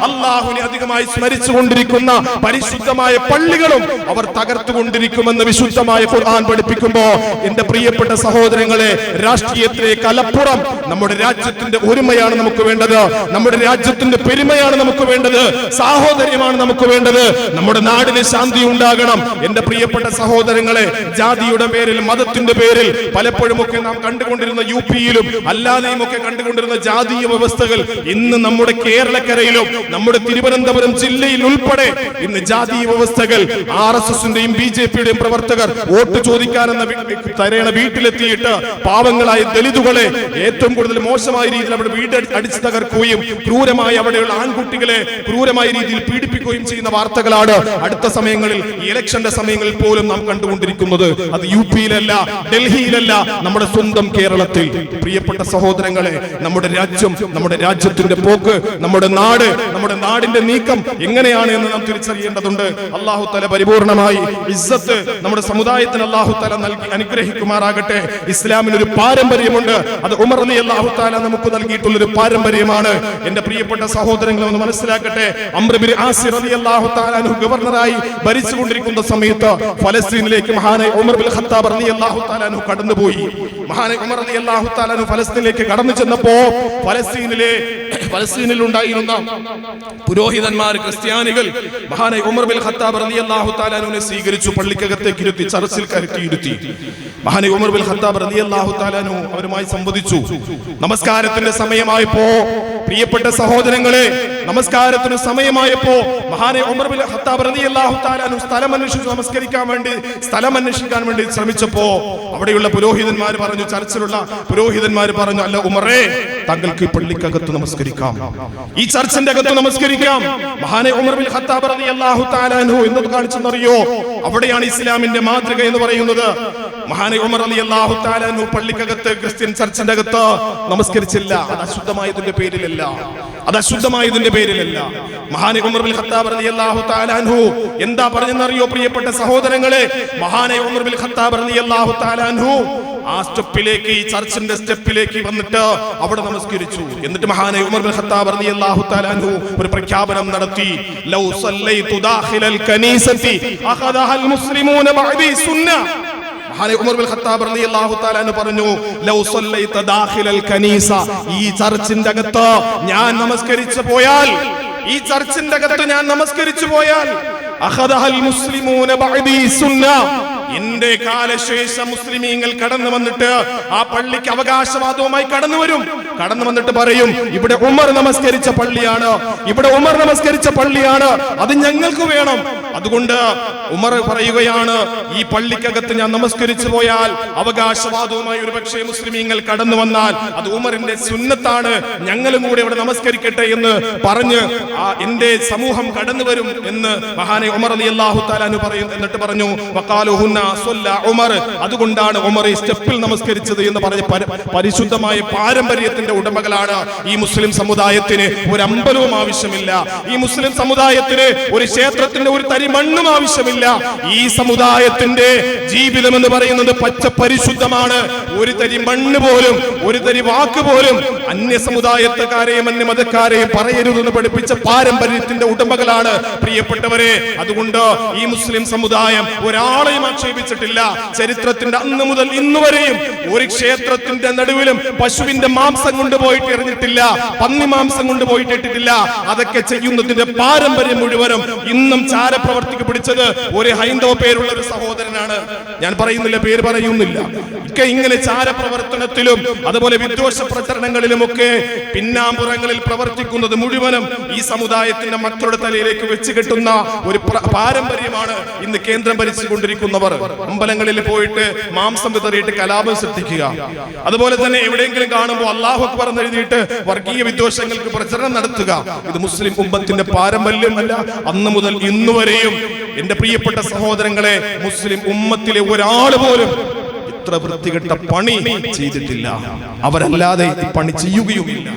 Speaker 1: അല്ലാഹുവിനെ അധികമായി സ്മരിച്ചുകൊണ്ടിരിക്കുന്ന പരിശുദ്ധമായ പള്ളികളും അവർ തകർത്തുകൊണ്ടിരിക്കുമെന്ന് വിശുദ്ധമായ ഖുർആൻ പഠിപ്പിക്കുമ്പോ എന്റെ പ്രിയപ്പെട്ട സഹോദരങ്ങളെ, രാഷ്ട്രീയത്തിലേക്ക് അലപ്പുറം നമ്മുടെ രാജ്യത്തിന്റെ ഒരുമയാണ് നമുക്ക് വേണ്ടത്, നമ്മുടെ രാജ്യത്തിന്റെ പെരുമയാണ് നമുക്ക് വേണ്ടത്, സാഹോദര്യമാണ് നമുക്ക് വേണ്ടത്. നമ്മുടെ നാടിന് ശാന്തി ഉണ്ടാകണം. എന്റെ പ്രിയപ്പെട്ട സഹോദരങ്ങളെ, ജാതിയുടെ പേരിൽ, മതത്തിന്റെ പേരിൽ പലപ്പോഴും ഒക്കെ നാം കണ്ടുകൊണ്ടിരുന്ന യുപിയിലും അല്ലാതെയും ഒക്കെ കണ്ടുകൊണ്ടിരുന്ന ജാതീയ വ്യവസ്ഥകൾ ഇന്ന് നമ്മുടെ കേരളക്കരയിലും നമ്മുടെ തിരുവനന്തപുരം ജില്ലയിൽ ഉൾപ്പെടെ ഇന്ന് ജാതീയ വ്യവസ്ഥകൾ RSSന്റെയും BJPയുടെയും പ്രവർത്തകർ വോട്ട് ചോദിക്കാനെന്ന തരേണ വീട്ടിലെത്തിയിട്ട് പാവങ്ങളായ ദലിതുകളെ ഏറ്റവും കൂടുതൽ മോശമായ രീതിയിൽ അവിടെ വീട് അടിച്ചു തകർക്കുകയും ക്രൂരമായി അവിടെയുള്ള ആൺകുട്ടികളെ ക്രൂരമായ രീതിയിൽ പീഡിപ്പിക്കുകയും ചെയ്യുന്ന വാർത്തകളാണ് അടുത്ത സമയങ്ങളിൽ, ഈ ഇലക്ഷന്റെ സമയങ്ങളിൽ പോലും നാം കണ്ടുകൊണ്ടിരിക്കുന്നത്. അത് യുപിയിലല്ല, ഡൽഹിയിലല്ല, നമ്മുടെ സ്വന്തം കേരളത്തിൽ. പ്രിയപ്പെട്ട സഹോദരങ്ങളെ, നമ്മുടെ രാജ്യം, നമ്മുടെ രാജ്യത്തിന്റെ പോക്ക്, നമ്മുടെ നാട്, നമ്മുടെ നാടിന്റെ നീക്കം എങ്ങനെയാണ് എന്ന് നാം തിരിച്ചറിയേണ്ടതുണ്ട്. അല്ലാഹു തആല പരിപൂർണമായി ഇസ്സത്ത് നമ്മുടെ സമുദായത്തിന് അല്ലാഹു തആല നൽകി അനുഗ്രഹിക്കുമാറാകട്ടെ. ഇസ്ലാമിന് ഒരു പാരമ്പര്യമുണ്ട്, അത് ഉമർ റളിയല്ലാഹു തആല നമുക്ക് നൽകിയിട്ടുള്ള ഒരു പാരമ്പര്യമാണ്. എന്റെ പ്രിയപ്പെട്ട സഹോദരങ്ങളെ ഒന്ന് മനസ്സിലാക്കട്ടെ, അംർ ഇബ്നു ആസ് റളിയല്ലാഹു തആല അൻഹു ഗവർണറായി ഭരിച്ചുകൊണ്ടിരിക്കുന്ന സമയത്ത് ഫലസ്തീനിലേക്ക് മഹാനായ ഉമർ ബിൻ ഖത്താബ് റളിയല്ലാഹു തആല അൻഹു കടന്നുപോയി. മഹാനായ ഉമർ റളിയല്ലാഹു തആല അൻഹു ഫലസ്തീനിലേക്ക് കടന്നു ചെന്നപ്പോ ഫലസ്തീനിൽ ഉണ്ടായിരുന്ന പുരോഹിതന്മാർ, ക്രിസ്ത്യാനികൾ മഹാനായ ഉമർ ബിൻ ഖത്താബ് റളിയല്ലാഹു തആല അൻഹുവിനെ സ്വീകരിച്ചു, പള്ളിക്കകത്തേക്ക് ഇരുത്തി, ചർച്ചിൽ കയറ്റിയിരുത്തി. മഹാനായ ഉമർ ബിൻ ഖത്താബ് റളിയല്ലാഹു തആല അൻഹു അവരുമായി സംവദിച്ചു. നമസ്കാരത്തിന്റെ സമയമായപ്പോ, പ്രിയപ്പെട്ട സഹോദരങ്ങളെ, നമസ്കാരത്തിന് സമയമായപ്പോ മഹാനായ ഉമർ ബിൻ ഖത്താബ് റളിയല്ലാഹു തആല അൻഹു സ്ഥലം അന്വേഷിക്കാൻ വേണ്ടി ശ്രമിച്ചപ്പോ അവിടെയുള്ള പുരോഹിതന്മാർ പറഞ്ഞു, ചർച്ചിലുള്ള പുരോഹിതന്മാർ പറഞ്ഞു, അല്ല ഉമറേ, താങ്കൾക്ക് ഈ പള്ളിക്കകത്ത് നമസ്കരിക്കാം, ഈ ചർച്ചിന്റെ അകത്ത് നമസ്കരിക്കാം. മഹാനായ ഉമർ ബിൻ ഖത്താബ് റളിയല്ലാഹു തആല അൻഹു എന്ത് കാണിച്ചെന്നറിയോ? അവിടെയാണ് ഇസ്ലാമിന്റെ മാതൃക എന്ന് പറയുന്നത്. മഹാനായ ഉമർ റളിയല്ലാഹു തആല അൻഹു പള്ളിക്കകത്ത്, ക്രിസ്ത്യൻ ചർച്ചിന്റെ അകത്ത് നമസ്കരിച്ചില്ല. അത് അശുദ്ധമായതിന്റെ പേരിലല്ല, അത് അശുദ്ധമായതിന്റെ പേരിലല്ല. മഹാനായ ഉമർ ബിൻ ഖത്താബ് റളിയല്ലാഹു തആല അൻഹു എന്താ പറഞ്ഞെന്നറിയോ പ്രിയപ്പെട്ട സഹോദരങ്ങളെ? മഹാനായ ഉമർ ബിൻ ഖത്താബ് റളിയല്ലാഹു തആല അൻഹു ആ സ്റ്റെപ്പിലേക്ക്, ഈ ചർച്ചിന്റെ സ്റ്റെപ്പിലേക്ക് വന്നിട്ട് അവിടെ നമസ്കരിച്ചു. എന്നിട്ട് മഹാനായ ഉമർ ബിൻ ഖത്താബ് റളിയല്ലാഹു തആല അൻഹു ഒരു പ്രഖ്യാപനം നടത്തി, ലൗ സല്ലൈതു ദാഖിലൽ കനീസതി അഖദഹൽ മുസ്ലിമൂന ബഅദി സുന്ന. മഹാനായ ഉമർ ബിൻ ഖത്താബ് റളിയല്ലാഹു തആല അൻഹു പറഞ്ഞു, ലൗ സല്ലൈത ദാഖിലൽ കനീസ, ഈ ചർച്ചിന്റെ അകത്ത് ഞാൻ നമസ്കരിച്ചു പോയാൽ, ഈ ചർച്ചിന്റെ അകത്ത് ഞാൻ നമസ്കരിച്ചു പോയാൽ, അഖദഹൽ മുസ്ലിമൂന ബഅദി സുന്ന, എന്റെ കാലശേഷം മുസ്ലിമീങ്ങൾ കടന്നു വന്നിട്ട് ആ പള്ളിക്ക് അവകാശവാദവുമായി കടന്നു വരും. കടന്നു വന്നിട്ട് പറയും, ഇവിടെ ഉമർ നമസ്കരിച്ച പള്ളിയാണ്, ഇവിടെ ഉമർ നമസ്കരിച്ച പള്ളിയാണ്, അത് ഞങ്ങൾക്ക് വേണം, അതുകൊണ്ട് ഉമർ പറയുകയാണ്, ഈ പള്ളിക്കകത്ത് ഞാൻ നമസ്കരിച്ചു പോയാൽ അവകാശവാദവുമായി ഒരു പക്ഷേ മുസ്ലിമീങ്ങൾ കടന്നു വന്നാൽ അത് ഉമറിന്റെ സുന്നത്താണ്, ഞങ്ങളും കൂടെ ഇവിടെ നമസ്കരിക്കട്ടെ എന്ന് പറഞ്ഞ് എന്റെ സമൂഹം കടന്നു വരും എന്ന് മഹാനെ ഉമർ റളിയല്ലാഹു തആല അൻഹു പറയുന്നു. എന്നിട്ട് പറഞ്ഞു വഖാലു ഹുന്ന സ്വല്ല ഉമർ, അതുകൊണ്ടാണ് ഉമർ ഈ സ്റ്റെപ്പിൽ നമസ്കരിച്ചത് എന്ന് പറഞ്ഞ് പരിശുദ്ധമായ പാരമ്പര്യത്തിന്റെ ഉടമകളാണ് ഈ മുസ്ലിം സമുദായത്തിന്. ഒരു അമ്പലവും ആവശ്യമില്ല, ഈ മുസ്ലിം സമുദായത്തിന് ഒരു ക്ഷേത്രത്തിന്റെ ഒരു തരി മണ്ണും ആവശ്യമില്ല. ഈ സമുദായത്തിന്റെ ജീവിതം എന്ന് പറയുന്നത് പച്ച പരിശുദ്ധമാണ്. ഒരു തരി മണ്ണ് പോലും, ഒരു തരി വാക്ക് പോലും അന്യ സമുദായക്കാരെയും അന്യ മതക്കാരെയും പറയരുതെന്ന് പഠിപ്പിച്ച പാരമ്പര്യത്തിന്റെ ഉടമകളാണ് പ്രിയപ്പെട്ടവരെ. അതുകൊണ്ട് ഈ മുസ്ലിം സമുദായം ഒരാളെയും ആക്ഷേപിച്ചിട്ടില്ല. ചരിത്രത്തിന്റെ അന്ന് മുതൽ ഇന്ന് വരെയും ഒരു ക്ഷേത്രത്തിന്റെ നടുവിലും പശുവിന്റെ മാംസം കൊണ്ടുപോയിട്ട് എറിഞ്ഞിട്ടില്ല, പന്നി മാംസം കൊണ്ടുപോയിട്ട് ഇട്ടിട്ടില്ല. അതൊക്കെ ചെയ്യുന്നതിന്റെ പാരമ്പര്യം മുഴുവനും ഇന്നും ചാരപ്രവർത്തിക്ക് പിടിച്ചത് ഒരു ഹൈന്ദവ പേരുള്ള ഒരു സഹോദരനാണ്. ഞാൻ പറയുന്നില്ല, പേര് പറയുന്നില്ല. ഇങ്ങനെ ചാരപ്രവർത്തനത്തിലും അതുപോലെ വിദ്വേഷ പ്രചരണങ്ങളിലുമൊക്കെ പിന്നാമ്പുറങ്ങളിൽ പ്രവർത്തിക്കുന്നത് മുഴുവനും ഈ സമുദായത്തിന്റെ മക്കളുടെ തലയിലേക്ക് വെച്ച് കെട്ടുന്ന ഒരു പാരമ്പര്യമാണ് ഇന്ന് കേന്ദ്രം ഭരിച്ചുകൊണ്ടിരിക്കുന്നവർ. അമ്പലങ്ങളിൽ പോയിട്ട് മാംസം വിതറിയിട്ട് കലാപം സൃഷ്ടിക്കുക, അതുപോലെ തന്നെ എവിടെയെങ്കിലും കാണുമ്പോൾ അല്ലാഹു അക്ബർ എന്ന് എഴുതിയിട്ട് വർഗീയ വിദ്വേഷങ്ങൾക്ക് പ്രചരണം നടത്തുക. ഇത് മുസ്ലിം ഉമ്മത്തിന്റെ പാരമ്പര്യമല്ല. അന്ന് മുതൽ ഇന്ന് വരെയും എന്റെ പ്രിയപ്പെട്ട സഹോദരങ്ങളെ, മുസ്ലിം ഉമ്മത്തിലെ ഒരാൾ പോലും ഇത്ര വൃത്തികെട്ട പണി ചെയ്തിട്ടില്ല. അവരല്ലാതെ ഈ പണി ചെയ്യുകയുമില്ല.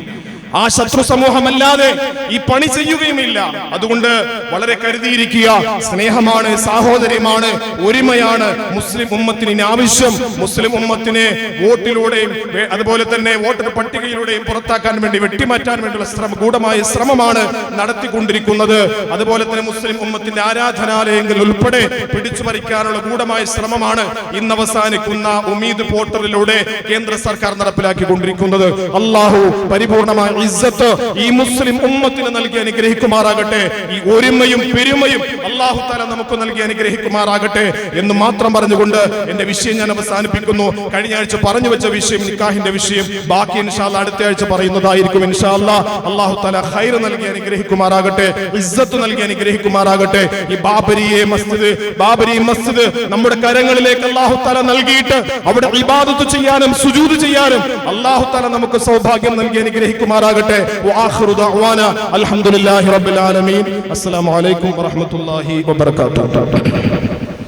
Speaker 1: ആ ശത്രു സമൂഹമല്ലാതെ ഈ പണി ചെയ്യുകയുമില്ല. അതുകൊണ്ട് വളരെ കരുതിയിരിക്കുക. സ്നേഹമാണ്, സാഹോദര്യമാണ്, ഒരുമയാണ് മുസ്ലിം ഉമ്മത്തിന് ഇനി ആവശ്യം. മുസ്ലിം ഉമ്മത്തിനെ വോട്ടിലൂടെയും അതുപോലെ തന്നെ വോട്ടർ പട്ടികയിലൂടെയും പുറത്താക്കാൻ വേണ്ടി, വെട്ടിമാറ്റാൻ വേണ്ടിയുള്ള ഗൂഢമായ ശ്രമമാണ് നടത്തിക്കൊണ്ടിരിക്കുന്നത്. അതുപോലെ തന്നെ മുസ്ലിം ഉമ്മത്തിന്റെ ആരാധനാലയങ്ങൾ ഉൾപ്പെടെ പിടിച്ചു പറിക്കാനുള്ള ഗൂഢമായ ശ്രമമാണ് ഇന്ന് അവസാനിക്കുന്ന ഉമീദ് പോർട്ടലിലൂടെ കേന്ദ്ര സർക്കാർ നടപ്പിലാക്കിക്കൊണ്ടിരിക്കുന്നത്. അല്ലാഹു പരിപൂർണമായ ഇസ്സത്ത് ഈ മുസ്ലിം ഉമ്മത്തിന് നൽകി അനുഗ്രഹിക്കുമാറാകട്ടെ. ഈ ഒരുമയും പെരുമയും അല്ലാഹു തആല നമുക്ക് നൽകി അനുഗ്രഹിക്കുമാറാകട്ടെ എന്ന് മാത്രം പറഞ്ഞുകൊണ്ട് എന്റെ വിഷയം ഞാൻ അവസാനിപ്പിക്കുന്നു. കഴിഞ്ഞ ആഴ്ച പറഞ്ഞു വെച്ച വിഷയം നിക്കാഹിന്റെ വിഷയം, ബാക്കി ഇൻഷാ അല്ലാഹ് അടുത്ത ആഴ്ച പറയുന്നതായിരിക്കും ഇൻഷാ അല്ലാഹ്. അല്ലാഹു തആല ഖൈർ നൽകി അനുഗ്രഹിക്കുമാറാകട്ടെ, ഇസ്സത്ത് നൽകി അനുഗ്രഹിക്കുമാറാകട്ടെ. ഈ ബാബരി മസ്ജിദ് നമ്മുടെ കരങ്ങളിലേക്ക് അല്ലാഹു തആല നൽകിയിട്ട് അവിടെ ഇബാദത്ത് ചെയ്യാനും സുജൂദ് ചെയ്യാനും അല്ലാഹു തആല നമുക്ക് സൗഭാഗ്യം നൽകി അനുഗ്രഹിക്കുമാറാകട്ടെ. وآخر دعوانا الحمد لله رب العالمين. السلام عليكم ورحمة الله وبركاته.